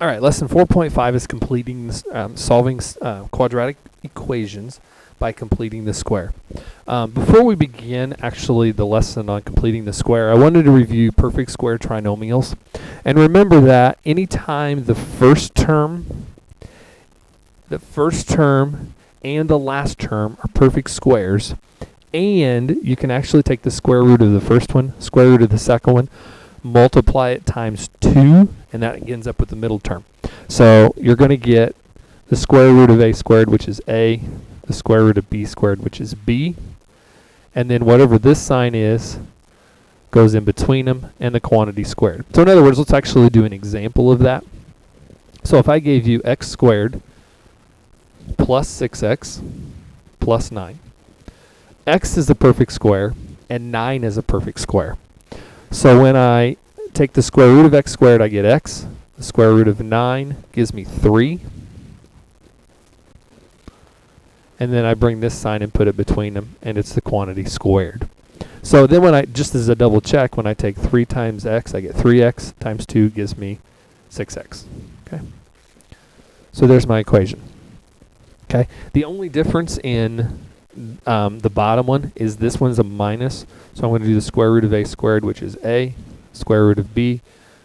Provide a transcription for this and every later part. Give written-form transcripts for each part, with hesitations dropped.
All right, lesson 4.5 is completing solving quadratic equations by completing the square. Before we begin actually the lesson on completing the square, I wanted to review perfect square trinomials. And remember that anytime the first term and the last term are perfect squares, and you can actually take the square root of the first one, square root of the second one, multiply it times 2, and that ends up with the middle term. So you're going to get the square root of a squared, which is a, the square root of b squared, which is b, and then whatever this sign is goes in between them, and the quantity squared. So in other words, let's actually do an example of that. So if I gave you x squared plus 6x plus 9, x is a perfect square, and 9 is a perfect square. So when I take the square root of x squared, I get x. The square root of 9 gives me 3. And then I bring this sign and put it between them, and it's the quantity squared. So then when I, just as a double check, when I take 3 times x, I get 3x times 2 gives me 6x. Okay. So there's my equation. Okay. The only difference in the bottom one is this one's a minus, so I'm going to do the square root of a squared, which is a, square root of b,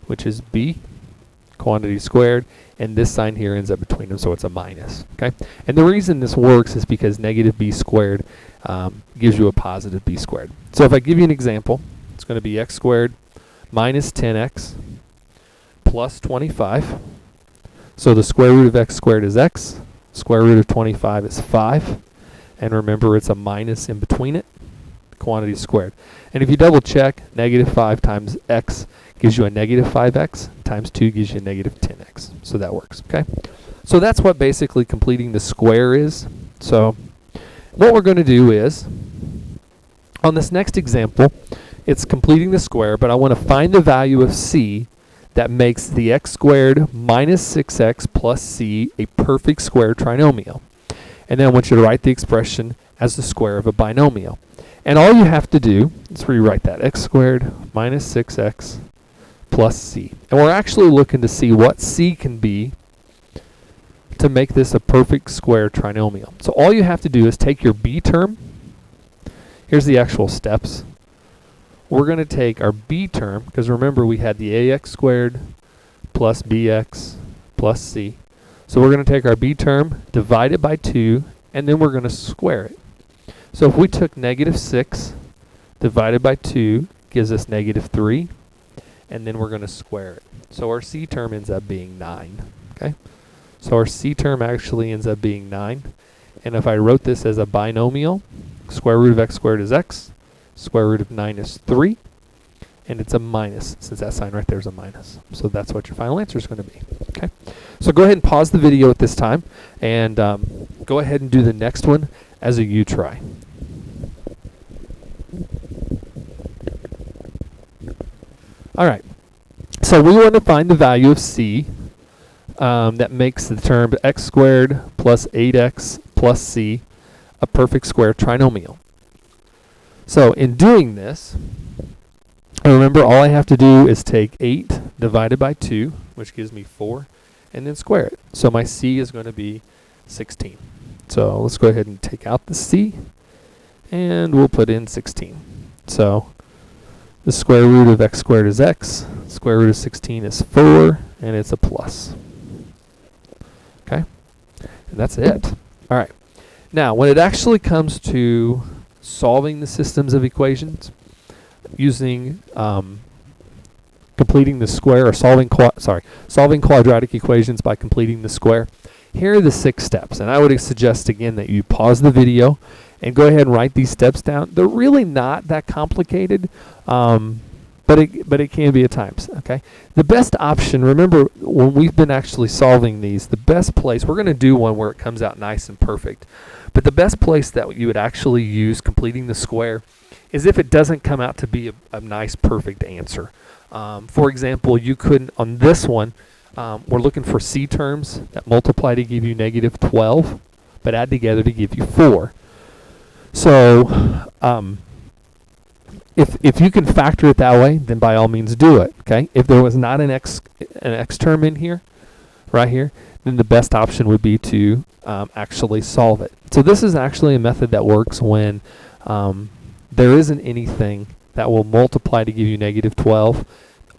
which is b, quantity squared, and this sign here ends up between them, so it's a minus. Okay, and the reason this works is because negative b squared gives you a positive b squared. So if I give you an example, it's going to be x squared minus 10x plus 25. So the square root of x squared is x, square root of 25 is 5. And remember, it's a minus in between it, quantity squared. And if you double check, negative 5 times x gives you a negative 5x, times 2 gives you a negative 10x. So that works, okay? So that's what basically completing the square is. So what we're going to do is, on this next example, it's completing the square, but I want to find the value of c that makes the x squared minus 6x plus c a perfect square trinomial. And then I want you to write the expression as the square of a binomial. And all you have to do, let's rewrite that, x squared minus 6x plus c. And we're actually looking to see what c can be to make this a perfect square trinomial. So all you have to do is take your b term. Here's the actual steps. We're going to take our b term, because remember we had the ax squared plus bx plus c. So we're going to take our b term, divide it by 2, and then we're going to square it. So if we took negative 6 divided by 2 gives us negative 3, and then we're going to square it. So our c term ends up being 9. Okay? So our c term actually ends up being 9. And if I wrote this as a binomial, square root of x squared is x, square root of 9 is 3, and it's a minus, since that sign right there is a minus. So that's what your final answer is going to be. Okay? So go ahead and pause the video at this time, and go ahead and do the next one as a you try. All right. So we want to find the value of c that makes the term x squared plus 8x plus c a perfect square trinomial. So in doing this, remember all I have to do is take 8 divided by 2, which gives me 4, and then square it. So my c is going to be 16. So let's go ahead and take out the c, and we'll put in 16. So the square root of x squared is x, square root of 16 is 4, and it's a plus. Okay? And that's it. All right. Now, when it actually comes to solving the systems of equations, using completing the square, or solving quadratic equations by completing the square, here are the 6 steps. And I would suggest again that you pause the video and go ahead and write these steps down. They're really not that complicated, but it can be at times. Okay. The best option, remember when we've been actually solving these, the best place, we're going to do one where it comes out nice and perfect, but the best place that you would actually use completing the square is if it doesn't come out to be a nice perfect answer. For example, you couldn't, on this one, we're looking for c terms that multiply to give you negative 12, but add together to give you 4. So if you can factor it that way, then by all means do it. Okay. If there was not an x term in here, right here, then the best option would be to actually solve it. So this is actually a method that works when there isn't anything that will multiply to give you negative 12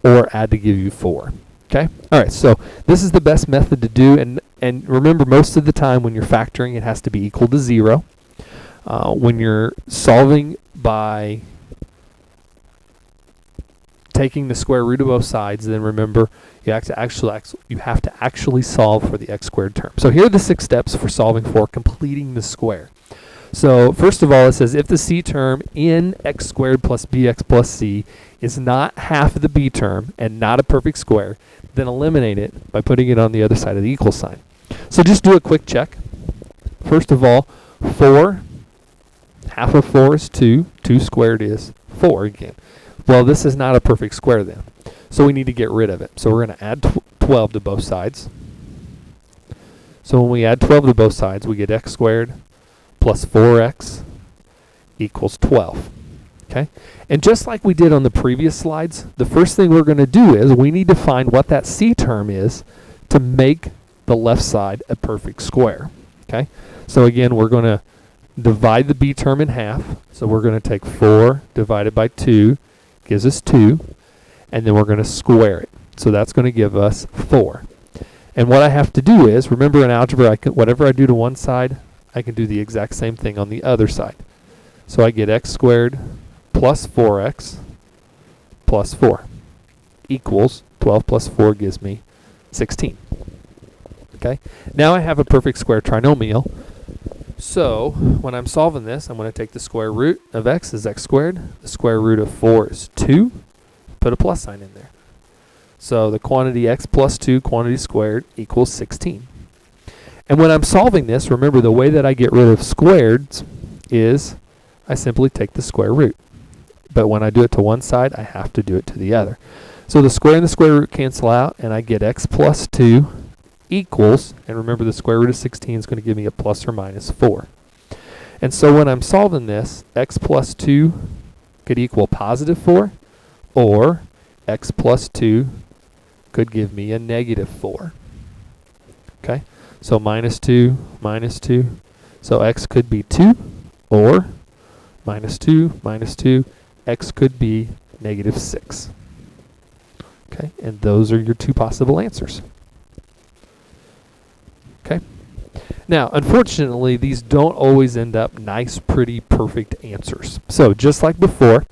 or add to give you 4. Okay? All right, so this is the best method to do, and remember, most of the time when you're factoring, it has to be equal to 0. When you're solving by taking the square root of both sides, then remember you have to actually solve for the x squared term. So here are the 6 steps for solving for completing the square. So first of all, it says if the c term in x squared plus bx plus c is not half of the b term and not a perfect square, then eliminate it by putting it on the other side of the equal sign. So just do a quick check. First of all, 4, half of 4 is 2. 2 squared is 4 again. Well, this is not a perfect square then, so we need to get rid of it. So we're going to add 12 to both sides. So when we add 12 to both sides, we get x squared plus 4x equals 12. Okay? And just like we did on the previous slides, the first thing we're going to do is we need to find what that c term is to make the left side a perfect square. Okay? So again, we're going to divide the b term in half. So we're going to take 4 divided by 2 gives us 2, and then we're going to square it. So that's going to give us 4. And what I have to do is, remember in algebra, whatever I do to one side, I can do the exact same thing on the other side. So I get x squared plus 4x plus 4 equals 12 plus 4 gives me 16. Okay? Now I have a perfect square trinomial. So when I'm solving this, I'm going to take the square root of x is x squared. The square root of 4 is 2. Put a plus sign in there. So the quantity x plus 2, quantity squared, equals 16. And when I'm solving this, remember the way that I get rid of squareds is I simply take the square root. But when I do it to one side, I have to do it to the other. So the square and the square root cancel out, and I get x plus 2 equals, and remember the square root of 16 is going to give me a plus or minus 4. And so when I'm solving this, x plus 2 could equal positive 4, or x plus 2 could give me a negative 4. Okay? So minus 2, minus 2. So x could be 2, or minus 2, x could be negative 6. Okay? And those are your 2 possible answers. Okay? Now, unfortunately, these don't always end up nice, pretty, perfect answers. So just like before,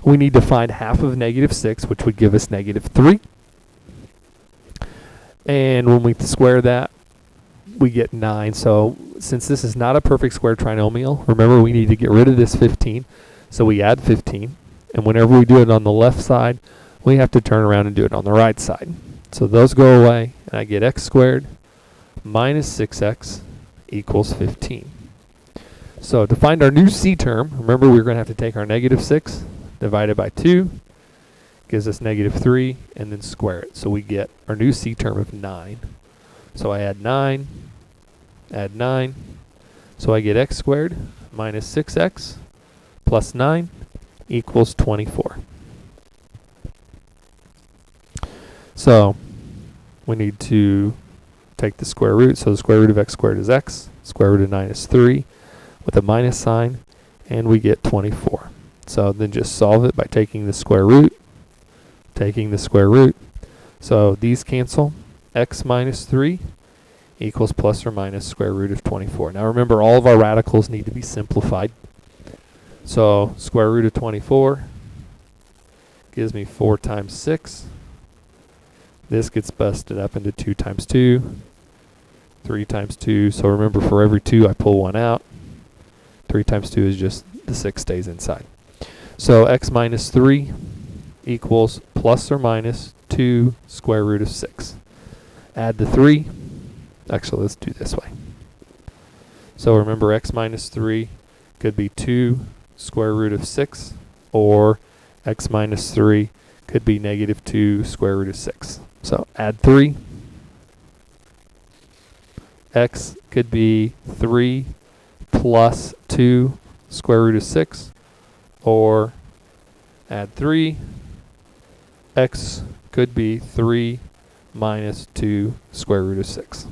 we need to find half of negative 6, which would give us negative 3. And when we square that, we get 9. So since this is not a perfect square trinomial, remember we need to get rid of this 15. So we add 15. And whenever we do it on the left side, we have to turn around and do it on the right side. So those go away, and I get x squared minus 6x equals 15. So to find our new c term, remember we're going to have to take our negative 6 divided by 2, gives us negative 3, and then square it. So we get our new c term of 9. So I add 9, add 9. So I get x squared minus 6x plus 9 equals 24. So we need to take the square root. So the square root of x squared is x. Square root of 9 is 3 with a minus sign, and we get 24. So then just solve it by taking the square root, taking the square root. So these cancel. X minus 3 equals plus or minus square root of 24. Now remember, all of our radicals need to be simplified. So square root of 24 gives me 4 times 6. This gets busted up into 2 times 2, 3 times 2. So remember, for every 2, I pull 1 out. 3 times 2 is just the 6 stays inside. So x minus 3 equals plus or minus 2 square root of 6. Add the 3. Actually, let's do this way. So remember, x minus 3 could be 2 square root of 6, or x minus 3 could be negative 2 square root of 6. So add 3. X could be 3 plus 2 square root of 6, or add 3. X could be 3 minus 2 square root of 6.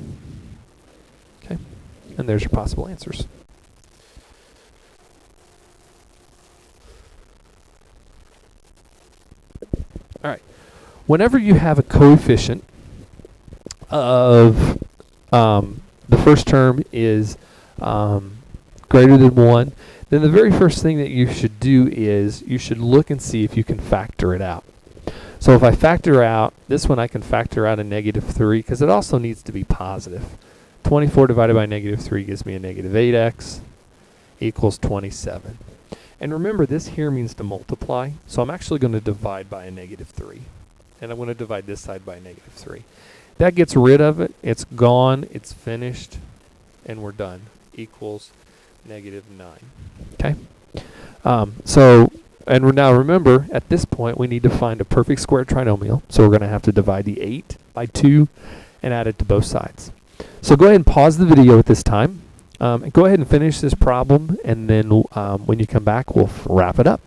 Okay, and there's your possible answers. All right, whenever you have a coefficient of the first term is greater than 1, then the very first thing that you should do is you should look and see if you can factor it out. So if I factor out this one, I can factor out a negative 3 because it also needs to be positive. 24 divided by negative 3 gives me a negative 8x equals 27. And remember, this here means to multiply, so I'm actually going to divide by a negative 3. And I'm going to divide this side by a negative 3. That gets rid of it. It's gone. It's finished. And we're done. Equals negative 9. Okay? And now remember, at this point, we need to find a perfect square trinomial. So we're going to have to divide the 8 by 2 and add it to both sides. So go ahead and pause the video at this time. And go ahead and finish this problem. And then when you come back, we'll wrap it up.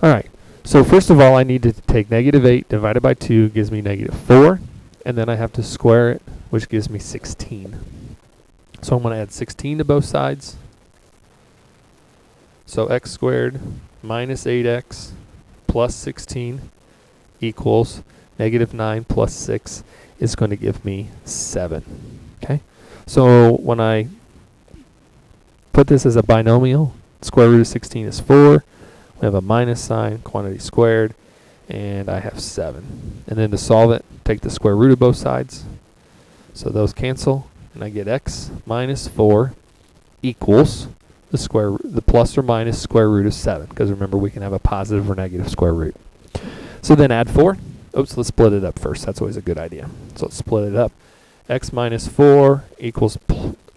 All right. So first of all, I need to take negative 8 divided by 2 gives me negative 4. And then I have to square it, which gives me 16. So I'm going to add 16 to both sides. So x squared minus 8x plus 16 equals negative 9 plus 6 is going to give me 7. Okay? So when I put this as a binomial, square root of 16 is 4. We have a minus sign, quantity squared, and I have 7. And then to solve it, take the square root of both sides. So those cancel, and I get x minus 4 equals the plus or minus square root of 7, because remember we can have a positive or negative square root. So then add 4. Oops, let's split it up first. That's always a good idea. So let's split it up. X minus 4 equals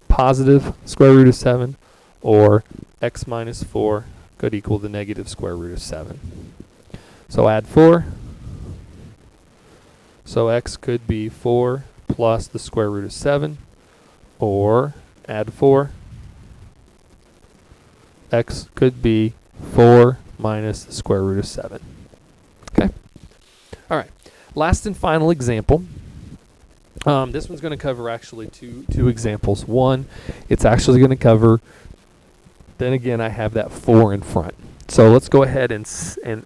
positive square root of 7, or x minus 4 could equal the negative square root of 7. So add 4. So x could be 4 plus the square root of 7, or add 4. X could be 4 minus the square root of 7. Okay? All right. Last and final example. This one's going to cover actually two examples. One, it's actually going to cover, then again, I have that 4 in front. So let's go ahead and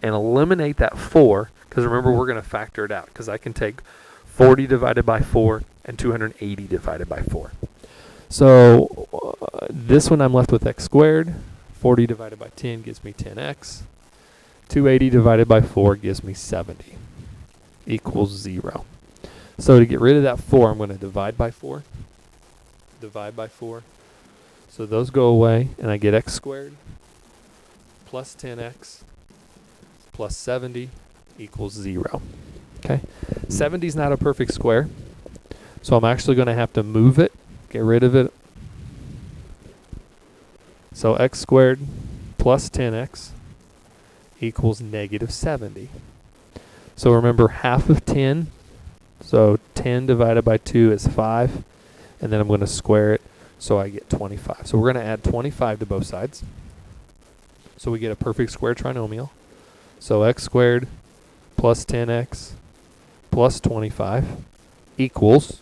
eliminate that 4, because remember, we're going to factor it out, because I can take 40 divided by 4 and 280 divided by 4. So this one I'm left with x squared. 40 divided by 10 gives me 10x. 280 divided by 4 gives me 70. Equals 0. So to get rid of that 4, I'm going to divide by 4. Divide by 4. So those go away, and I get x squared plus 10x plus 70 equals 0. Okay? 70 is not a perfect square, so I'm actually going to have to move it, get rid of it. So x squared plus 10x equals negative 70. So remember, half of 10, so 10 divided by 2 is 5, and then I'm going to square it, so I get 25. So we're going to add 25 to both sides. So we get a perfect square trinomial. So x squared plus 10x plus 25 equals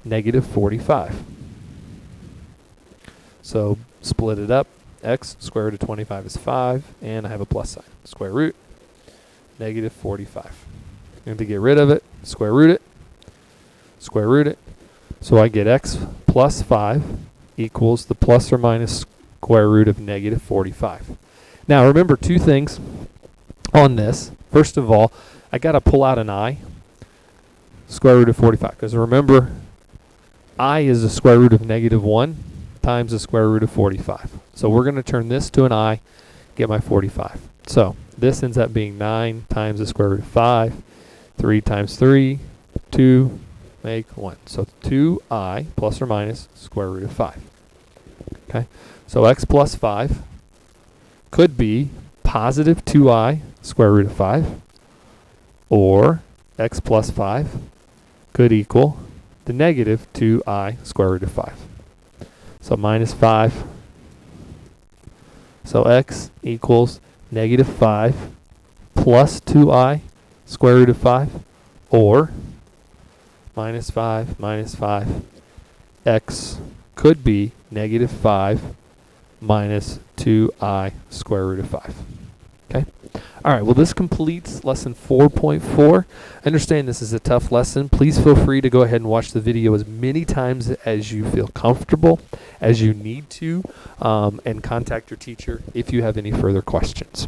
negative 45. So split it up. X square root of 25 is 5, and I have a plus sign. Square root, negative 45. I'm going to get rid of it, square root it, square root it. So I get x plus 5 equals the plus or minus square root of negative 45. Now remember two things on this. First of all, I got to pull out an I, square root of 45, because remember, I is the square root of negative 1 times the square root of 45. So we're going to turn this to an I, get my 45. So this ends up being 9 times the square root of 5. 3 times 3, 2, make 1. So 2i plus or minus square root of 5. Okay, so x plus 5 could be positive 2i square root of 5, or x plus 5 could equal the negative 2i square root of 5. So minus 5. So x equals negative 5 plus 2i square root of 5, or minus 5 minus 5. X could be negative 5 minus 2i square root of 5. Okay? All right, well, this completes lesson 4.4. Understand this is a tough lesson. Please feel free to go ahead and watch the video as many times as you feel comfortable, as you need to, and contact your teacher if you have any further questions.